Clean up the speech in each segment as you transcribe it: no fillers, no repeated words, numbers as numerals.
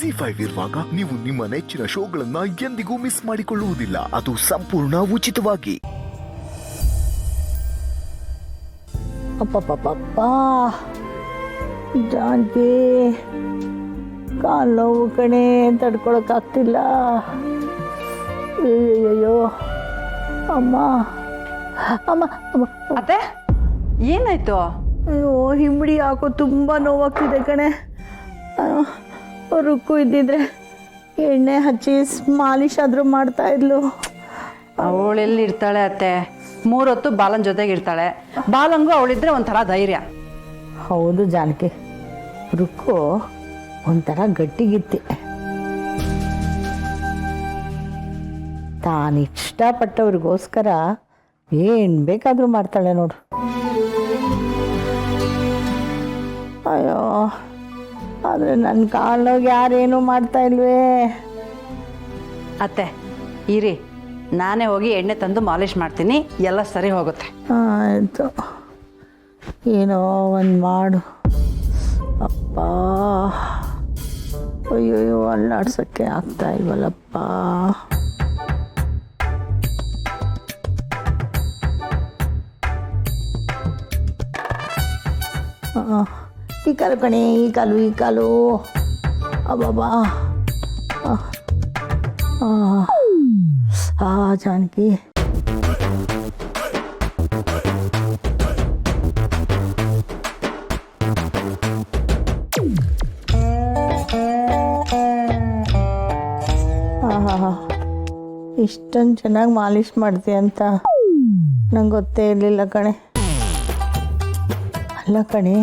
ZEE5 ಇರುವಾಗ ನೀವು ನಿಮ್ಮ ನೆಚ್ಚಿನ ಶೋಗಳನ್ನ ಎಂದಿಗೂ ಮಿಸ್ ಮಾಡಿಕೊಳ್ಳುವುದಿಲ್ಲ. ಅದು ಸಂಪೂರ್ಣ ಉಚಿತವಾಗಿ. ಅಪ್ಪಪ್ಪಪ್ಪ ಜಾನ್ಕಿ, ಕಾಲು ನೋವು ಕಣೆ, ತಡ್ಕೊಳಕ್ಕಾಗ್ತಿಲ್ಲ. ಅಯ್ಯಯ್ಯೋ ಅಮ್ಮ ಅಮ್ಮ ಅಮ್ಮ. ಅತ್ತೆ ಏನಾಯ್ತು? ಅಯ್ಯೋ ಹಿಂಬಡಿ ಹಾಕೋ ತುಂಬ ನೋವಾಗ್ತಿದೆ ಕಣೆ. ರುಕ್ಕು ಇದ್ದಿದ್ರೆ ಎಣ್ಣೆ ಹಚ್ಚಿ ಮಾಲಿಶ್ ಆದರೂ ಮಾಡ್ತಾ ಇದ್ಲು. ಅವಳೆಲ್ಲಿ ಇರ್ತಾಳೆ ಅತ್ತೆ? 3 ಹೊತ್ತು ಬಾಲನ್ ಜೊತೆಗೆ ಇರ್ತಾಳೆ. ಬಾಲಂಗೂ ಅವಳಿದ್ರೆ ಒಂಥರ ಧೈರ್ಯ. ಹೌದು ಜಾನಕಿ, ರುಕ್ಕು ಒಂಥರ ಗಟ್ಟಿಗಿತ್ತಿ. ತಾನು ಇಷ್ಟಪಟ್ಟವ್ರಿಗೋಸ್ಕರ ಏನು ಬೇಕಾದರೂ ಮಾಡ್ತಾಳೆ ನೋಡು. ಅಯ್ಯೋ, ಆದರೆ ನನ್ನ ಕಾಲೋಗಿ ಯಾರೇನು ಮಾಡ್ತಾ ಇಲ್ವೇ. ಅತ್ತೆ ಇರಿ, ನಾನೇ ಹೋಗಿ ಎಣ್ಣೆ ತಂದು ಮಾಲಿಶ್ ಮಾಡ್ತೀನಿ, ಎಲ್ಲ ಸರಿ ಹೋಗುತ್ತೆ. ಆಯಿತು, ಏನೋ ಒಂದು ಮಾಡು. ಅಪ್ಪ, ಅಯ್ಯೋ ಅಲ್ಲಾಡ್ಸೋಕ್ಕೆ ಆಗ್ತಾ ಇಲ್ವಲ್ಲಪ್ಪ. ಈ ಕಾಲು ಕಣೆ, ಈ ಕಾಲು ಅಬ್ಬಬ್ಬಾ. ಜಾನಕಿ, ಇಷ್ಟೊಂದು ಚೆನ್ನಾಗಿ ಮಾಲಿಶ್ ಮಾಡ್ತೀಯ ಅಂತ ನಂಗೆ ಗೊತ್ತೇ ಇರಲಿಲ್ಲ ಕಣೆ. ಅಲ್ಲ ಕಣೆ,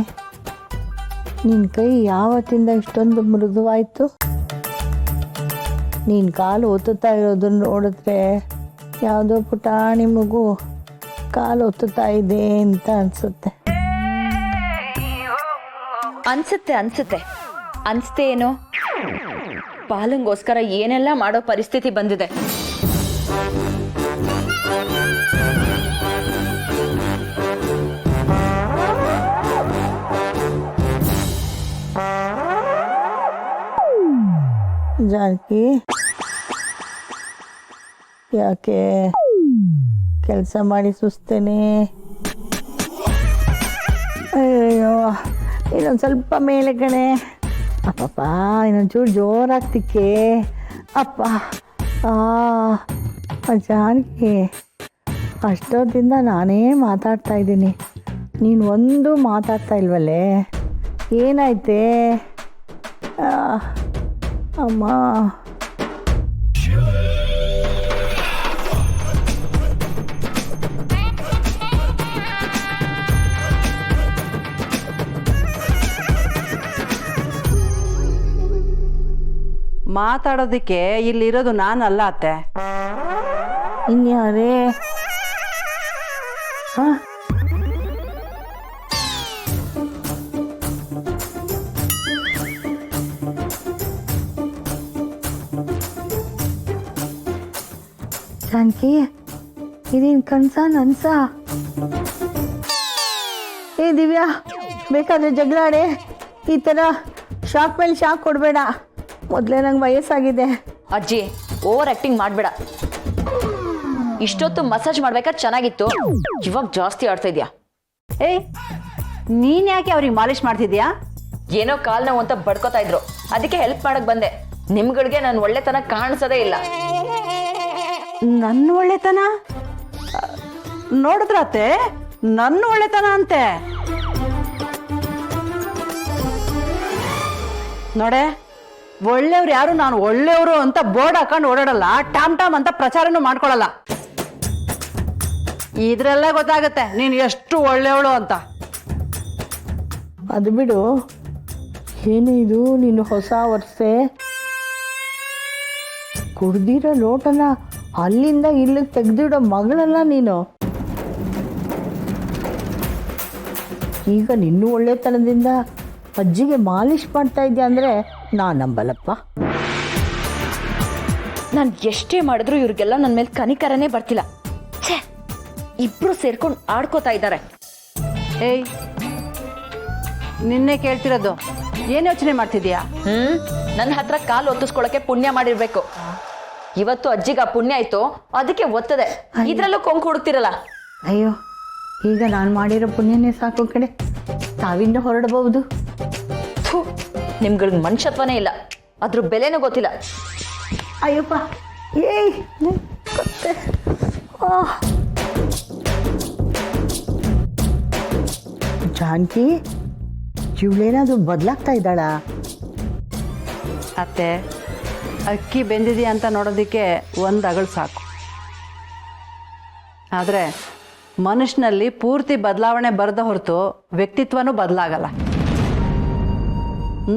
ನಿನ್ನ ಕೈ ಯಾವತ್ತಿಂದ ಇಷ್ಟೊಂದು ಮೃದುವಾಯಿತು? ನೀನು ಕಾಲು ಒತ್ತುತ್ತಾ ಇರೋದನ್ನು ನೋಡಿದ್ರೆ ಯಾವುದೋ ಪುಟಾಣಿ ಮಗು ಕಾಲು ಒತ್ತುತ್ತಾ ಇದೆ ಅಂತ ಅನಿಸುತ್ತೆ. ಅನ್ಸುತ್ತೆ ಏನೋ, ಪಾಲಂಗೋಸ್ಕರ ಏನೆಲ್ಲ ಮಾಡೋ ಪರಿಸ್ಥಿತಿ ಬಂದಿದೆ. ಜಾನಕಿ, ಯಾಕೆ ಕೆಲಸ ಮಾಡಿ ಸುಸ್ತೇನೆ? ಅಯ್ಯೋ, ಇನ್ನೊಂದು ಸ್ವಲ್ಪ ಮೇಲೆ ಕಣೆ. ಅಪ್ಪಪ್ಪ, ಇನ್ನೊಂಚೂರು ಜೋರಾಗ್ತಿಕ್ಕೆ. ಅಪ್ಪ ಜಾನಕಿ, ಅಷ್ಟೊತ್ತಿಂದ ನಾನೇ ಮಾತಾಡ್ತಾ ಇದ್ದೀನಿ, ನೀನು ಒಂದು ಮಾತಾಡ್ತಾ ಇಲ್ವಲ್ಲೇ? ಏನಾಯ್ತೆ ಅಮ್ಮ? ಮಾತಾಡೋದಕ್ಕೆ ಇಲ್ಲಿರೋದು ನಾನಲ್ಲ ಅತ್ತೆ. ಇನ್ಯಾರೇ? ಹಾಂ, ಜಾನಕಿ, ಇದೇನು ಕನ್ಸ? ಏ ದಿವ್ಯಾ, ಬೇಕಾದ್ರೆ ಜಗಳಾಡೆ, ಈ ಥರ ಶಾಕ್ ಮೇಲೆ ಶಾಕ್ ಕೊಡಬೇಡ. ಮೊದಲೇ ನಂಗೆ ವಯಸ್ಸಾಗಿದೆ. ಅಜ್ಜಿ, ಓವರ್ ಆಕ್ಟಿಂಗ್ ಮಾಡಬೇಡ. ಇಷ್ಟೊತ್ತು ಮಸಾಜ್ ಮಾಡ್ಬೇಕಾದ್ರೆ ಚೆನ್ನಾಗಿತ್ತು, ಇವಾಗ ಜಾಸ್ತಿ ಆಡ್ತಾ ಇದೆಯಾ? ಏಯ್, ನೀನು ಯಾಕೆ ಅವ್ರಿಗೆ ಮಾಲಿಶ್ ಮಾಡ್ತಿದ್ಯಾ? ಏನೋ ಕಾಲ್ ನೋವು ಅಂತ ಬಡ್ಕೋತಾ ಇದ್ರು, ಅದಕ್ಕೆ ಹೆಲ್ಪ್ ಮಾಡಕ್ ಬಂದೆ. ನಿಮ್ಗಳಿಗೆ ನಾನು ಒಳ್ಳೆತನ ಕಾಣಿಸೋದೇ ಇಲ್ಲ. ನನ್ನ ಒಳ್ಳೆತನ ನೋಡಿದ್ರತ್ತೆ? ನನ್ನ ಒಳ್ಳೆತನ ಅಂತೆ ನೋಡೆ. ಒಳ್ಳೆಯವ್ರು ಯಾರು ನಾನು ಒಳ್ಳೆಯವರು ಅಂತ ಬೋರ್ಡ್ ಹಾಕೊಂಡು ಓಡಾಡಲ್ಲ, ಟಾಮ್ ಅಂತ ಪ್ರಚಾರನೂ ಮಾಡ್ಕೊಳಲ್ಲ. ಇದ್ರಲ್ಲೇ ಗೊತ್ತಾಗತ್ತೆ ನೀನು ಎಷ್ಟು ಒಳ್ಳೆಯವಳು ಅಂತ. ಅದು ಬಿಡು, ಏನು ಇದು ನೀನು ಹೊಸ ವರ್ಷೆ? ಕುಡ್ದಿರೋ ಲೋಟನ ಅಲ್ಲಿಂದ ಇಲ್ಲಿಗೆ ತೆಗೆದಿಡೋ ಮಗಳಲ್ಲ ನೀನು. ಈಗ ನಿನ್ನೂ ಒಳ್ಳೆತನದಿಂದ ಅಜ್ಜಿಗೆ ಮಾಲಿಶ್ ಮಾಡ್ತಾ ಇದ್ಯಾ ಅಂದರೆ ನಾನು ನಂಬಲ್ಲಪ್ಪ. ನಾನು ಎಷ್ಟೇ ಮಾಡಿದ್ರು ಇವ್ರಿಗೆಲ್ಲ ನನ್ನ ಮೇಲೆ ಕನಿಕರನೇ ಬರ್ತಿಲ್ಲ. ಛೇ, ಇಬ್ರು ಸೇರ್ಕೊಂಡು ಆಡ್ಕೋತಾ ಇದ್ದಾರೆ. ಏಯ್, ನಿನ್ನೆ ಕೇಳ್ತಿರೋದು, ಏನು ಯೋಚನೆ ಮಾಡ್ತಿದ್ಯಾ? ನನ್ನ ಹತ್ರ ಕಾಲು ಒತ್ತಿಸ್ಕೊಳಕ್ಕೆ ಪುಣ್ಯ ಮಾಡಿರ್ಬೇಕು. ಇವತ್ತು ಅಜ್ಜಿಗೆ ಆ ಪುಣ್ಯ ಆಯ್ತು, ಅದಕ್ಕೆ ಒತ್ತದೆ. ಇದ್ರಲ್ಲೂ ಕೊಂಕು ಹುಡುಕ್ತಿರಲ್ಲ. ಅಯ್ಯೋ, ಈಗ ನಾನು ಮಾಡಿರೋ ಪುಣ್ಯನೇ ಸಾಕು ಕಡೆ, ತಾವಿಂದ ಹೊರಡಬಹುದು. ನಿಮ್ಗಳಿಗೆ ಮನುಷ್ಯತ್ವನೇ ಇಲ್ಲ, ಅದ್ರ ಬೆಲೆನೂ ಗೊತ್ತಿಲ್ಲ. ಅಯ್ಯಪ್ಪ, ಏಯ್ ಗೊತ್ತೆ. ಜಾನಕಿ, ಇವಳೇನಾದ್ರೂ ಬದಲಾಗ್ತಾ ಇದ್ದಾಳ? ಅತ್ತೆ, ಅಕ್ಕಿ ಬೆಂದಿದೆಯಾ ಅಂತ ನೋಡೋದಕ್ಕೆ ಒಂದು ಅಗಳು ಸಾಕು. ಆದರೆ ಮನುಷ್ಯನಲ್ಲಿ ಪೂರ್ತಿ ಬದಲಾವಣೆ ಬರದ ಹೊರತು ವ್ಯಕ್ತಿತ್ವನೂ ಬದಲಾಗಲ್ಲ.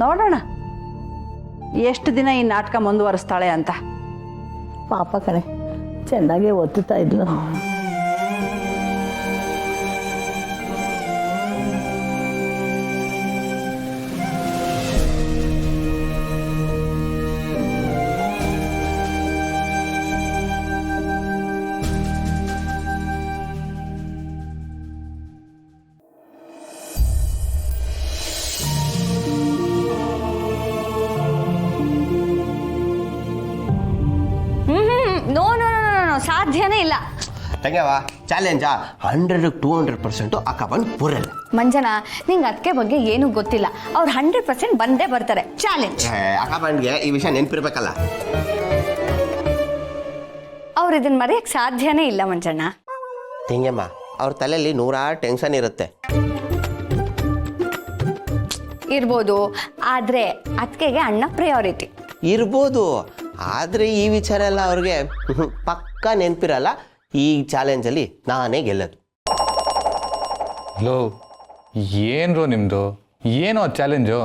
ನೋಡೋಣ ಎಷ್ಟು ದಿನ ಈ ನಾಟಕ ಮುಂದುವರಿಸ್ತಾಳೆ ಅಂತ. ಪಾಪ ಕಣೆ, ಚೆನ್ನಾಗೇ ಒತ್ತುತ್ತಾ ಇದ್ಲು. ನೋ ನೋ ನೋ, ಸಾಧ್ಯನೇ ಇಲ್ಲ. ತಂಗ್ಯವ ಚಾಲೆಂಜಾ 100-200% ಅಕ್ಕ ಬಂದು ಪೂರಲ್ಲ. ಮಂಜನಾ, ನಿಂಗೆ ಅದಕ್ಕೆ ಬಗ್ಗೆ ಏನೂ ಗೊತ್ತಿಲ್ಲ. ಅವ್ರು 100% ಬಂದೇ ಬರ್ತಾರೆ. ಚಾಲೆಂಜ್. ಅಕ್ಕ ಬಂದ್ಗೆ ಈ ವಿಷಯ ನೆನಪಿರ್ಬೇಕಲ್ಲ. ಅವ್ರು ಇದನ್ನ ಮರೆಯಕ್ಕೆ ಸಾಧ್ಯನೇ ಇಲ್ಲ ಮಂಜಣ್ಣ. ತಂಗ್ಯಮ್ಮ, ಅವ್ರ ತಲೆಯಲ್ಲಿ 100 ಟೆನ್ಷನ್ ಇರುತ್ತೆ. ಇರ್ಬೋದು, ಆದ್ರೆ ಅದಕ್ಕೆಗೆ ಅಣ್ಣ ಪ್ರಯಾರಿಟಿ ಇರ್ಬೋದು, ಆದರೆ ಈ ವಿಚಾರ ಎಲ್ಲ ಅವ್ರಿಗೆ ಪಕ್ಕ ನೆನಪಿರಲ್ಲ. ಈ ಚಾಲೆಂಜಲ್ಲಿ ನಾನೇ ಗೆಲ್ಲದು. ಹಲೋ, ಏನ್ರೋ ನಿಮ್ಮದು? ಏನೋ ಚಾಲೆಂಜು?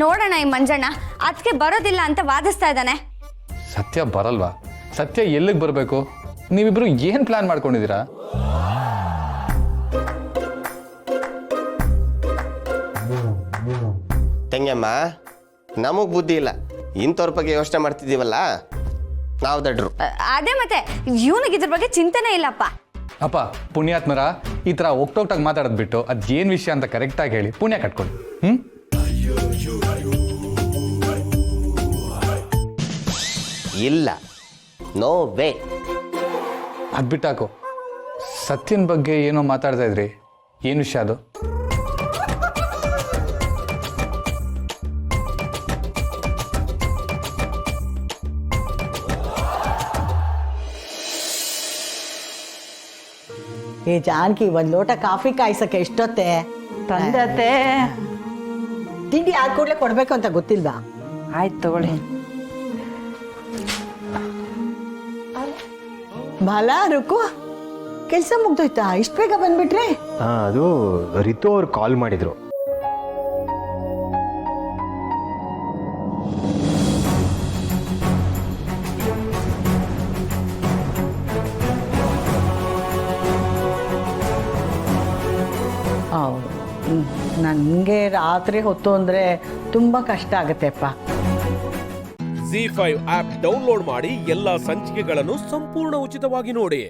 ನೋಡೋಣ, ಈ ಮಂಜಣ್ಣ ಅದಕ್ಕೆ ಬರೋದಿಲ್ಲ ಅಂತ ವಾದಿಸ್ತಾ ಇದ್ದಾನೆ. ಸತ್ಯ ಬರಲ್ವಾ? ಸತ್ಯ ಎಲ್ಲಿಗೆ ಬರಬೇಕು? ನೀವಿಬ್ರು ಏನು ಪ್ಲಾನ್ ಮಾಡ್ಕೊಂಡಿದ್ದೀರಾ? ತಂಗ್ಯಮ್ಮ, ನಮಗೆ ಬುದ್ಧಿ ಇಲ್ಲ, ಇಂಥವ್ರ ಬಗ್ಗೆ ಯೋಚನೆ ಮಾಡ್ತಿದ್ದೀವಲ್ಲ ನಾವು ದಡ್ರು. ಅದೇ ಮತ್ತೆ, ಇವನಿಗೆ ಇದ್ರ ಬಗ್ಗೆ ಚಿಂತೆನೇ ಇಲ್ಲಪ್ಪ. ಅಪ್ಪ ಪುಣ್ಯಾತ್ಮರ, ಈ ಥರ ಒಕ್ಟೊಕ್ಟಾಗಿ ಮಾತಾಡೋದು ಬಿಟ್ಟು ಅದು ಏನು ವಿಷಯ ಅಂತ ಕರೆಕ್ಟಾಗಿ ಹೇಳಿ ಪುಣ್ಯ ಕಟ್ಕೊಳ್ಳಿ. ಇಲ್ಲ, ನೋ ವೇ. ಅದು ಬಿಟ್ಟಾಕು. ಸತ್ಯನ ಬಗ್ಗೆ ಏನೋ ಮಾತಾಡ್ತಾ ಇದ್ರಿ, ಏನು ವಿಷಯ ಅದು? ಏ ಜಾನಕಿ, ಒಂದು ಲೋಟ ಕಾಫಿ ಕಾಯಿಸಕ್ಕೆ ಎಷ್ಟೊತ್ತೆ? ತಂದತ್ತೆ. ತಿಂಡಿ ಆದ ಕೂಡಲೇ ಕೊಡ್ಬೇಕು ಅಂತ ಗೊತ್ತಿಲ್ವಾ? ಆಯ್ತು ತಗೊಳ್ಳಿ. ಬಾಲ ರುಕು, ಕೆಲಸ ಮುಗ್ದೋಯ್ತಾ? ಇಷ್ಟು ಬೇಗ ಬಂದ್ಬಿಟ್ರೆ? ಅದು ರಿತು ಅವ್ರು ಕಾಲ್ ಮಾಡಿದ್ರು. ಹೌದು, ನನಗೆ ರಾತ್ರಿ ಹೊತ್ತು ಅಂದರೆ ತುಂಬ ಕಷ್ಟ ಆಗುತ್ತೆಪ್ಪ. ZEE5 ಆಪ್ ಡೌನ್ಲೋಡ್ ಮಾಡಿ ಎಲ್ಲಾ ಸಂಚಿಕೆಗಳನ್ನು ಸಂಪೂರ್ಣ ಉಚಿತವಾಗಿ ನೋಡಿ.